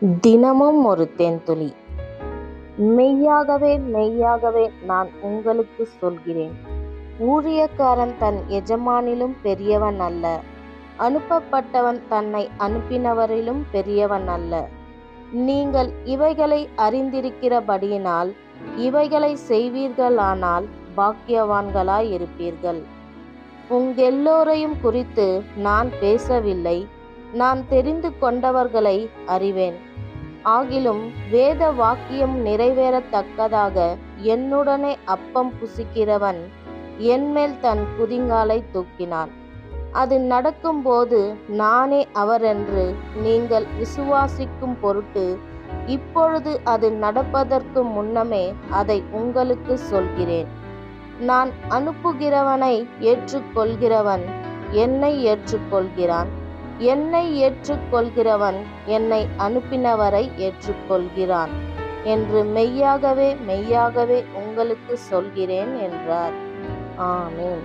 தினமும் ஒரு தேன்துளி. மெய்யாகவே மெய்யாகவே நான் உங்களுக்கு சொல்கிறேன், ஊழியக்காரன் தன் எஜமானிலும் பெரியவன் அல்ல, அனுப்பப்பட்டவன் தன்னை அனுப்பினவரிலும் பெரியவன் அல்ல. நீங்கள் இவைகளை அறிந்திருக்கிறபடியினால் இவைகளை செய்வீர்களானால் பாக்கியவான்களாயிருப்பீர்கள். உங்கெல்லோரையும் குறித்து நான் பேசவில்லை, நான் தெரிந்து கொண்டவர்களை அறிவேன். ஆகிலும் வேத வாக்கியம் நிறைவேறத்தக்கதாக என்னுடனே அப்பம் புசிக்கிறவன் என்மேல் தன் குதிங்காலை தூக்கினான். அது நடக்கும்போது நானே அவரென்று நீங்கள் விசுவாசிக்கும் பொருட்டு இப்பொழுது அது நடப்பதற்கு முன்னமே அதை உங்களுக்கு சொல்கிறேன். நான் அனுப்புகிறவனை ஏற்றுக்கொள்கிறவன் என்னை ஏற்றுக்கொள்கிறான், என்னை ஏற்றுக்கொள்கிறவன் என்னை அனுப்பினவரை ஏற்றுக்கொள்கிறான் என்று மெய்யாகவே மெய்யாகவே உங்களுக்கு சொல்கிறேன் என்றார். ஆமென்.